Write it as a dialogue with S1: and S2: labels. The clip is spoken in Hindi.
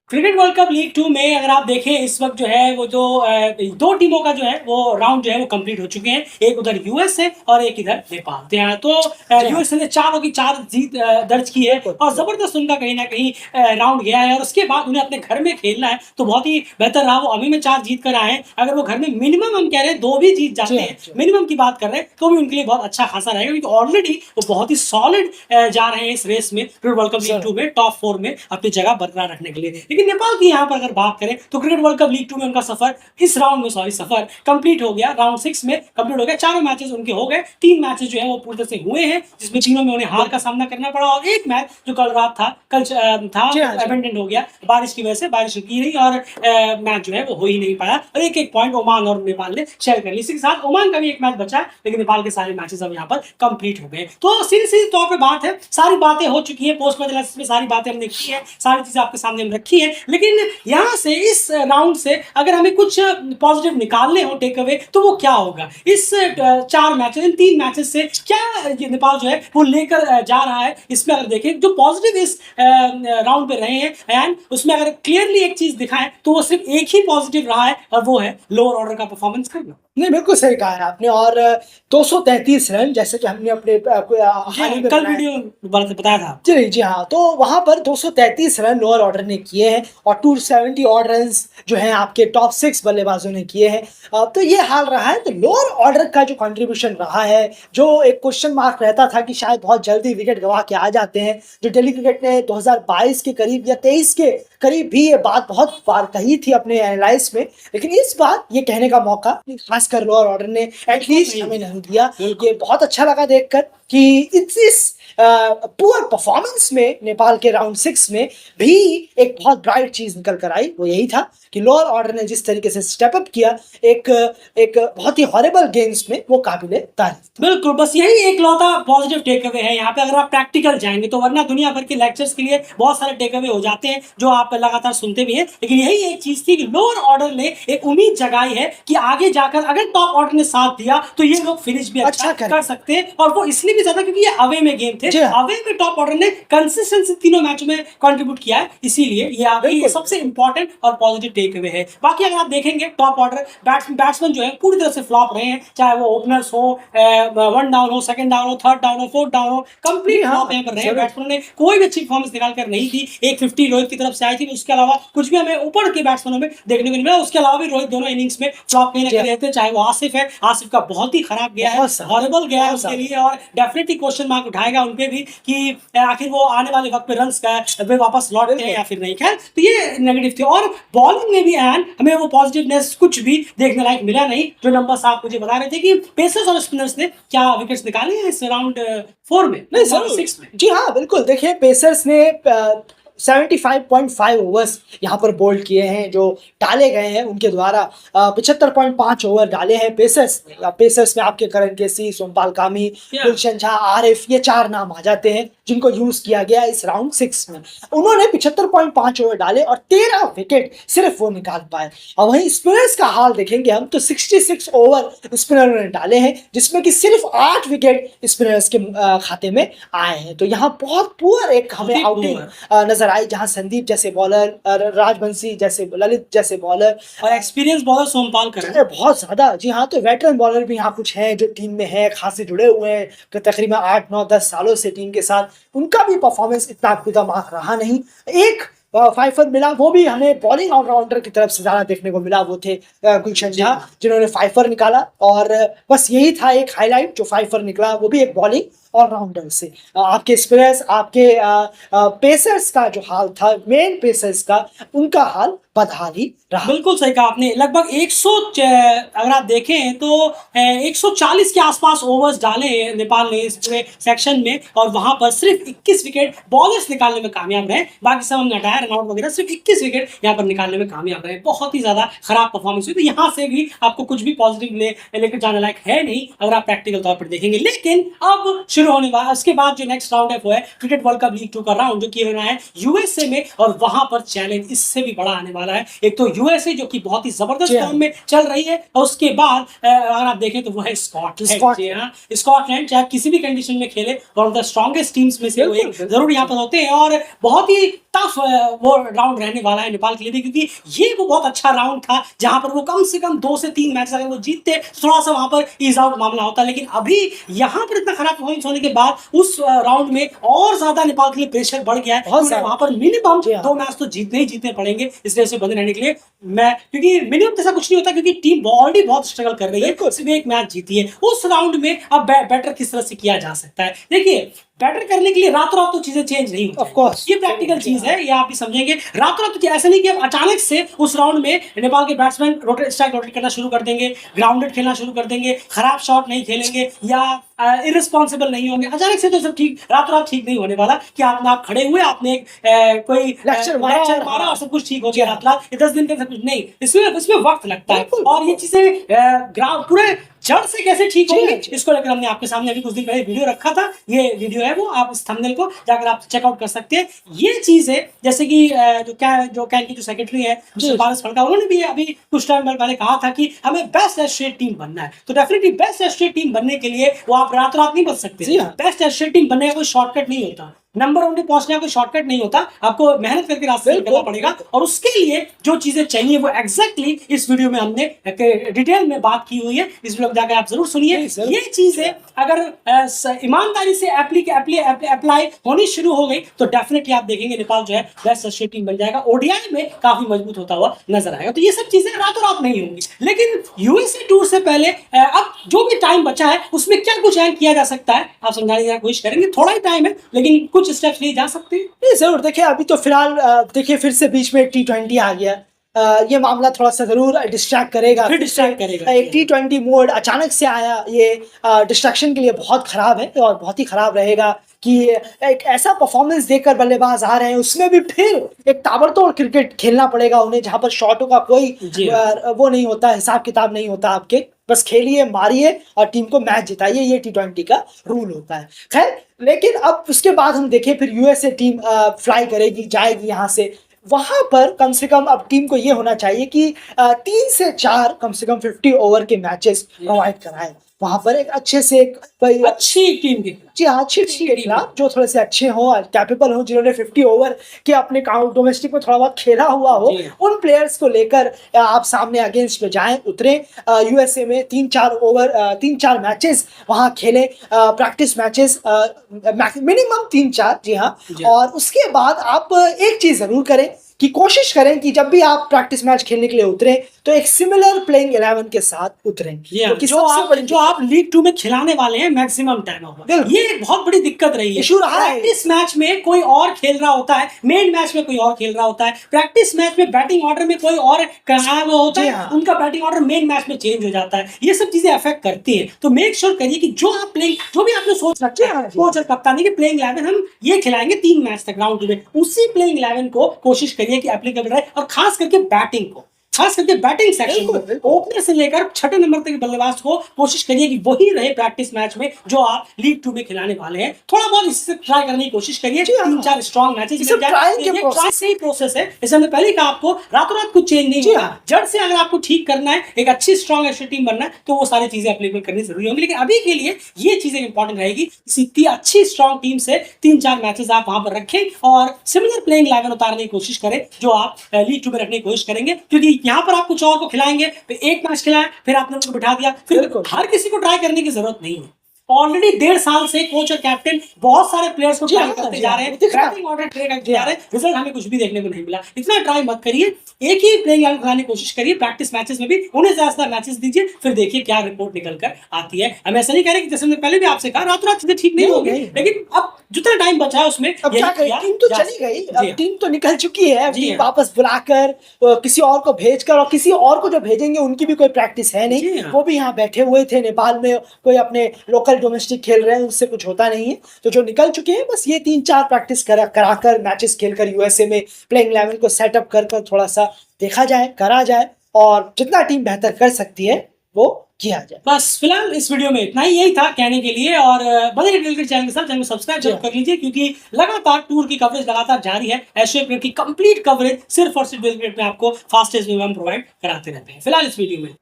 S1: क्रिकेट वर्ल्ड कप लीग 2 में अगर आप देखें इस वक्त जो है वो जो दो टीमों का जो है वो राउंड जो है वो कंप्लीट हो चुके हैं। एक उधर यूएस है और एक इधर नेपाल। तो यूएस ने चारों की चार जीत दर्ज की है और जबरदस्त उनका कहीं ना कहीं राउंड गया है और उसके बाद उन्हें अपने घर में खेलना है तो बहुत ही बेहतर रहा। वो अभी में 4 जीत कर आए हैं। अगर वो घर में मिनिमम हम कह रहे हैं 2 भी जीत जाते हैं, मिनिमम की बात कर रहे हैं, तो भी उनके लिए बहुत अच्छा खासा रहेगा क्योंकि ऑलरेडी वो बहुत ही सॉलिड जा रहे हैं इस रेस में क्रिकेट वर्ल्ड कप लीग 2 में टॉप 4 में अपनी जगह बरकरार रखने के लिए। लेकिन नेपाल की यहाँ पर अगर बात करें तो क्रिकेट वर्ल्ड कप लीग 2 में उनका सफर इस राउंड में सफर कंप्लीट हो गया। राउंड 6 में कंप्लीट हो गया। चारों मैचेस उनके हो गए। 3 मैचेस जो है वो पूरी तरह से हुए हैं जिसमें तीनों में उन्हें हार का सामना करना पड़ा और एक मैच जो कल रात था अबेंडन हो गया बारिश की वजह से। बारिश की रही और मैच जो है वो हो ही नहीं पाया और एक पॉइंट ओमान और नेपाल ने शेयर कर ली। इसी के साथ ओमान का भी एक मैच बचा लेकिन नेपाल के सारे मैचेस अब यहाँ पर कंप्लीट हो गए। तो सीधी तौर पर बात है, सारी बातें हो चुकी है, पोस्ट मैच एनालिसिस में सारी बातें हमने की है, सारी चीजें आपके सामने हम रखी है। लेकिन यहाँ से इस राउंड से अगर हमें कुछ पॉजिटिव निकालने हो टेक अवे तो वो क्या होगा? इस 4 मैचेस, इन 3 मैचेस से क्या नेपाल जो है वो लेकर जा रहा है? इसमें अगर देखें जो पॉजिटिव इस राउंड पे रहे हैं एंड उसमें अगर क्लियरली एक चीज दिखाएं तो वो सिर्फ एक ही पॉजिटिव रहा है और वो है लोअर ऑर्डर का परफॉर्मेंस करना।
S2: नहीं, बिल्कुल सही कहा है आपने। और 233 रन जैसे कि हमने अपने
S1: कल वीडियो बताया था।
S2: जी हाँ, तो वहां पर 233 रन लोअर ऑर्डर ने किए हैं और 270 ऑड रन जो हैं आपके टॉप 6 बल्लेबाजों ने किए हैं। तो ये हाल रहा है। तो लोअर ऑर्डर का जो कंट्रीब्यूशन रहा है, जो एक क्वेश्चन मार्क रहता था कि शायद बहुत जल्दी विकेट गंवा के आ जाते हैं, जो दिल्ली क्रिकेट ने 2022 के करीब या 23 के करीब भी ये बात बहुत बार कही थी अपने एनालाइज में, लेकिन इस बार ये कहने का मौका खासकर लोअर ऑर्डर ने एटलीस्ट हमें नहीं दिया। ये बहुत अच्छा लगा देखकर कि इस पुअर परफॉर्मेंस में नेपाल के राउंड 6 में भी एक बहुत ब्राइट चीज निकल कर आई। वो यही था कि लोअर ऑर्डर ने जिस तरीके से स्टेप अप किया एक बहुत ही हॉरिबल गेम्स में, वो काबिले तारीफ।
S1: बिल्कुल, बस यही एक लौता पॉजिटिव टेक अवे है यहाँ पे अगर आप प्रैक्टिकल जाएंगे तो, वरना दुनिया भर के लेक्चर्स के लिए बहुत सारे टेक अवे हो जाते हैं जो आप लगातार सुनते भी हैं। लेकिन यही एक चीज थी कि लोअर ऑर्डर ने एक उम्मीद जगाई है कि आगे जाकर अगर टॉप ऑर्डर ने साथ दिया तो ये लोग फिनिश भी अच्छा कर सकते हैं। और वो इसलिए भी ज्यादा क्योंकि ये अवे में गेम थे। अवे में टॉप ऑर्डर ने कंसिस्टेंसी तीनों मैचों में कंट्रीब्यूट किया है, इसीलिए ये सबसे इंपॉर्टेंट और पॉजिटिव टेक अवे है। बाकी अगर आप देखेंगे टॉप ऑर्डर बैट्समैन जो है पूरी तरह से फ्लॉप रहे हैं, चाहे वो ओपनर्स हो, 1 डाउन हो, 2nd डाउन हो, 3rd डाउन हो, 4th डाउन हो, कंप्लीट फ्लॉप यहाँ पर रहे। बैट्समैनों ने कोई भी अच्छी परफॉर्मेंस निकाल कर नहीं दी। एक 50 रोहित की तरफ से आई थी, उसके अलावा कुछ भी हमें ऊपर के बैट्समैनों में देखने को नहीं मिला। उसके अलावा भी रोहित दोनों इनिंग्स में फ्लॉप कहीं ना कहीं रहते हैं। चाहे वो आसिफ है, आसिफ का बहुत ही खराब गया है, हॉरिबल गया है उसके लिए और डेफिनेटली क्वेश्चन मार्क उठाएगा उनपे भी कि आखिर वो आने वाले वक्त पे रन्स का वे वापस लौटते हैं या फिर नहीं। खैर, तो ये नेगेटिव थी। और बॉलिंग में भी हमें वो पॉजिटिवनेस कुछ भी देखने लायक मिला नहीं। जो नंबर्स आप मुझे बता रहे थे कि पेसर्स और स्पिनर्स ने क्या विकेट्स निकाले हैं इस राउंड 4 में,
S2: नहीं
S1: 6 में।
S2: जी हाँ, बिल्कुल। देखिए, पेसर्स ने 75.5 ओवर्स यहाँ पर बोल्ड किए हैं जो डाले गए हैं उनके द्वारा। 75.5 ओवर डाले हैं पेसर्स ने। पेसर्स में आपके करण केसी, सोमपाल कामी, गुलशन झा, आरिफ, ये 4 नाम आ जाते हैं जिनको यूज किया गया इस राउंड 6 में। उन्होंने 75.5 ओवर डाले और 13 विकेट सिर्फ वो निकाल पाए। और वहीं स्पिनर्स का हाल देखेंगे हम तो 66 ओवर स्पिनरों ने डाले हैं जिसमें कि सिर्फ 8 विकेट स्पिनर्स के खाते में आए हैं। तो यहाँ बहुत पुअर एक हमें आउटिंग नजर आई, जहां संदीप जैसे बॉलर, राजवंशी जैसे, ललित जैसे बॉलर
S1: और एक्सपीरियंस बॉलर सोमपाल कर रहे हैं
S2: बहुत ज्यादा। जी हाँ, तो वेटरन बॉलर भी यहाँ कुछ हैं जो टीम में है, खासे जुड़े हुए हैं तकरीबन 8, 9, 10 सालों से टीम के साथ। उनका भी परफॉर्मेंस इतना खुदामाख रहा नहीं। एक फाइफर मिला, वो भी हमें बॉलिंग ऑलराउंडर की तरफ से ज्यादा देखने को मिला, वो थे गुलशन झा जिन्होंने फाइफर निकाला। और बस यही था एक हाईलाइट जो फाइफर निकला, वो भी एक बॉलिंग ऑलराउंडर से। आपके स्पिनर्स, आपके पेसर्स का जो हाल था, मेन पेसर्स का, उनका हाल बदहाल ही रहा।
S1: बिल्कुल सही कहा आपने। लगभग 100 अगर आप देखें तो 140 के आसपास ओवर्स डाले नेपाल ने इस पूरे सेक्शन में और वहां पर सिर्फ 21 विकेट बॉलर्स निकालने में कामयाब रहे। बाकी सब हमने हटाया, रन आउट वगैरह, सिर्फ 21 विकेट यहाँ पर निकालने में कामयाब रहे। बहुत ही ज्यादा खराब परफॉर्मेंस हुई। तो यहाँ से भी आपको कुछ भी पॉजिटिव लेकर जाने लायक है नहीं अगर आप प्रैक्टिकल तौर पर देखेंगे। लेकिन अब शुरू होने वाला, उसके बाद जो नेक्स्ट राउंड है वो है क्रिकेट वर्ल्ड कप लीग 2 का राउंड जो किया होना है यूएसए में और वहां पर चैलेंज इससे भी बड़ा आने वाला वाला है। एक तो यूएसए जो कि बहुत ही जबरदस्त
S2: जी हाँ।
S1: फॉर्म में चल रही है, और उसके बाद अगर आप देखें तो वो है स्कॉटलैंड। जी हाँ, स्कॉटलैंड चाहे किसी भी कंडीशन में खेले, one of the strongest teams में से वो
S2: बिल्कुल,
S1: एक
S2: बिल्कुल।
S1: जरूर यहाँ पर होते हैं, और बहुत ही टफ वो राउंड रहने वाला है नेपाल के लिए भी, क्योंकि ये वो बहुत अच्छा राउंड था जहां पर वो कम से कम 2 से 3 मैच अगर वो जीतते थोड़ा सा वहां पर ईज आउट मामला होता। लेकिन अभी यहाँ पर इतना खराब परफॉर्मेंस होने के बाद उस राउंड में और ज्यादा नेपाल के लिए प्रेशर बढ़ गया है,
S2: बहुत
S1: क्योंकि
S2: ज्यादा।
S1: वहां पर मिनिमम
S2: जी हाँ।
S1: 2 मैच तो जीतने ही जीतने पड़ेंगे इस तरह से बने रहने के लिए। मैं क्योंकि मिनिमम जैसा कुछ नहीं होता, क्योंकि टीम ऑलरेडी बहुत स्ट्रगल कर रही है,
S2: बिल्कुल।
S1: सिर्फ एक मैच जीती है। उस राउंड में अब बेटर किस तरह से किया जा सकता है? देखिए, बेटर करने के लिए रातों रात तो चीजें चेंज नहीं
S2: Of course.
S1: होती, ये प्रैक्टिकल चीज है, ये आप भी समझेंगे। रातों रात तो ऐसा नहीं कि आप अचानक से उस राउंड में नेपाल के बैट्समैन स्ट्राइक रोटेट करना शुरू कर देंगे, ग्राउंडेड खेलना शुरू कर देंगे, खराब शॉट नहीं खेलेंगे या इरिस्पॉन्सिबल नहीं होंगे। अचानक से तो सब ठीक रातों रात ठीक नहीं होने वाला कि आप खड़े हुए, आपने कोई
S2: लेक्चर
S1: मारा और सब कुछ ठीक हो गया रात रात, ये 10 दिन का सब कुछ नहीं। इसमें वक्त लगता है,
S2: बिल्कुल।
S1: और ये चीजें ग्राउंड पूरे जड़ से कैसे ठीक होंगे,
S2: जी।
S1: इसको लेकर हमने आपके सामने अभी कुछ दिन पहले वीडियो रखा था। ये वीडियो है, वो आप इस थंबनेल को जाकर आप चेकआउट कर सकते हैं। ये चीज है, जैसे कि जो कैन की जो सेक्रेटरी है पारस फड़का, उन्होंने भी अभी कुछ टाइम पहले कहा था कि हमें बेस्ट एसोसिएट टीम बनना है। तो डेफिनेटली बेस्ट एसोसिएट टीम बनने के लिए वो आप रात रात नहीं बन सकते।
S2: जी हाँ।
S1: बेस्ट एसोसिएट टीम बनने का कोई शॉर्टकट नहीं होता, नंबर 1 पे पहुंचने का कोई शॉर्टकट नहीं होता, आपको मेहनत करके रास्ते निकलना पड़ेगा। और उसके लिए जो चीजें चाहिए वो एग्जैक्टली इस वीडियो में हमने डिटेल में बात की हुई है, इस वीडियो में जाकर आप जरूर सुनिए। ये चीजें अगर ईमानदारी से अप्लाई होनी शुरू हो गई तो डेफिनेटली आप देखेंगे नेपाल जो है बेस्ट एसोसिएट टीम बन जाएगा, ओडीआई में काफी मजबूत होता हुआ नजर आएगा। तो ये सब चीजें रातों रात नहीं होंगी, लेकिन यूएसए टूर से पहले अब जो भी टाइम बचा है उसमें क्या कुछ ऐड किया जा सकता है, आप समझाने की कोशिश करेंगे। थोड़ा ही टाइम है, लेकिन कुछ स्टेप्स लिए जा सकते हैं।
S2: नहीं जरूर, देखिए अभी तो फिलहाल देखिए फिर से बीच में एक T20 आ गया। ये मामला थोड़ा सा जरूर डिस्ट्रैक्ट करेगा,
S1: फिर distract करेगा।
S2: एक T20 मोड अचानक से आया, ये डिस्ट्रैक्शन के लिए बहुत खराब है और बहुत ही खराब रहेगा कि एक ऐसा परफॉर्मेंस देकर बल्लेबाज आ रहे हैं, उसमें भी फिर एक ताबड़तोड़ क्रिकेट खेलना पड़ेगा उन्हें, जहां पर शॉटों का कोई वो नहीं होता, हिसाब किताब नहीं होता आपके, बस खेलिए मारिए और टीम को मैच जिताइए, ये T20 का रूल होता है। खैर, लेकिन अब उसके बाद हम देखें फिर यूएसए टीम फ्लाई करेगी, जाएगी यहाँ से, वहां पर कम से कम अब टीम को ये होना चाहिए कि 3 से 4 कम से कम 50 ओवर के मैचेस प्रोवाइड कराएं। वहां पर एक अच्छे से कोई
S1: अच्छी टीम की,
S2: जी हाँ, अच्छी टीम के खिलाफ जो थोड़े से अच्छे हों, कैपेबल हों, जिन्होंने 50 ओवर के अपने डोमेस्टिक में थोड़ा बहुत खेला हुआ हो, उन प्लेयर्स को लेकर आप सामने अगेंस्ट में जाएं, उतरें यूएसए में 3-4 मैचेस वहां खेलें, प्रैक्टिस मैचेस मिनिमम 3-4, जी हाँ। और उसके बाद आप एक चीज जरूर करें कि कोशिश करें कि जब भी आप प्रैक्टिस मैच खेलने के लिए उतरें तो एक सिमिलर प्लेइंग 11 के साथ उतरें,
S1: तो जो आप लीग 2 में खिलाने वाले हैं मैक्सिमम टाइम ओवर, ये एक बहुत बड़ी दिक्कत रही है।
S2: इशू रहा है,
S1: प्रैक्टिस मैच में कोई और खेल रहा होता है, मेन मैच में कोई और खेल रहा होता है, प्रैक्टिस मैच में बैटिंग ऑर्डर में कोई और कराया हुआ होता है, उनका बैटिंग ऑर्डर मेन मैच में चेंज हो जाता है। ये सब चीजें अफेक्ट करती है। तो मेक श्योर करिए कि जो आप प्लेइंग, जो भी आपने सोच रखते हैं कोच और कप्तानी की प्लेइंग 11 हम ये खिलाएंगे 3 मैच तक राउंड 2 में, उसी प्लेइंग 11 को कोशिश करिए कि एप्लीकेबल रहे, और खास करके बैटिंग को, खास करके बैटिंग सेक्शन को, ओपनर से लेकर 6ठे नंबर तक बल्लेबाज को कोशिश करिए कि वही रहे प्रैक्टिस मैच में जो आप लीग 2 में खिलाने वाले हैं। थोड़ा बहुत इससे ट्राई करने की कोशिश करिए, 3-4 स्ट्रॉन्ग मैचेस मिल जाए। ये ट्राई से ही प्रोसेस है, जैसे हमने पहले कहा, आपको रातों रात कुछ चेंज नहीं होगा। जड़ से अगर आपको ठीक करना है, एक अच्छी स्ट्रॉन्ग एशियन टीम बनना है, तो वो सारी चीजें अप्लीकेबल करनी जरूरी होंगी। लेकिन अभी के लिए ये चीजें इंपॉर्टेंट रहेगी, किसी अच्छी स्ट्रॉन्ग टीम से 3-4 मैचेस आप वहां पर रखें और सिमिलर प्लेइंग 11 उतारने की कोशिश करें जो आप लीग 2 में रखने की कोशिश करेंगे। क्योंकि यहाँ पर आप कुछ और को खिलाएंगे, फिर एक मैच खिलाया, फिर आपने उनको बिठा दिया, फिर हर किसी को ट्राई करने की जरूरत नहीं है। ऑलरेडी 1.5 साल से कोच और कैप्टन बहुत सारे प्लेयर्स को ट्राई करते जा रहे हैं, बैटिंग ऑर्डर ट्राई करते जा रहे हैं, रिजल्ट हमें कुछ भी देखने को नहीं मिला। इतना ट्राई मत करिए, एक ही प्लेइंग 11 खिलाने की कोशिश करिए, प्रैक्टिस मैचेस में भी उन्हें ज्यादा मैचेस दीजिए, फिर देखिए क्या रिपोर्ट निकल कर आती है। हम ऐसा नहीं कह रहे कि जैसे हमने पहले भी आपसे कहा रातों रात चीजें ठीक नहीं होगी, लेकिन अब जितना टाइम बचा है उसमें
S2: अब क्या करें, टीम तो चली गई, अब टीम तो निकल चुकी है, टीम वापस बुलाकर किसी और को भेजकर, और किसी और को जो भेजेंगे उनकी भी कोई प्रैक्टिस है नहीं, वो भी यहाँ बैठे हुए थे नेपाल में, कोई अपने लोकल डोमेस्टिक खेल रहे हैं, उससे कुछ होता नहीं है। तो जो निकल चुके हैं बस ये 3-4 प्रैक्टिस कराकर मैचेस खेलकर यूएसए में प्लेइंग 11 को सेटअप कर थोड़ा सा देखा जाए, करा जाए, और जितना टीम बेहतर कर सकती है वो किया जाए।
S1: बस फिलहाल इस वीडियो में इतना ही, यही था कहने के लिए। और बने रहिए क्रिकेट चैनल के साथ, चैनल को सब्सक्राइब जरूर कर लीजिए, क्योंकि लगातार टूर की कवरेज लगातार जारी है। एशिया क्रिकेट की कंप्लीट कवरेज सिर्फ और सिर्फ क्रिकेट में आपको फास्टेस्ट वे में हम प्रोवाइड कराते रहते हैं। फिलहाल इस वीडियो में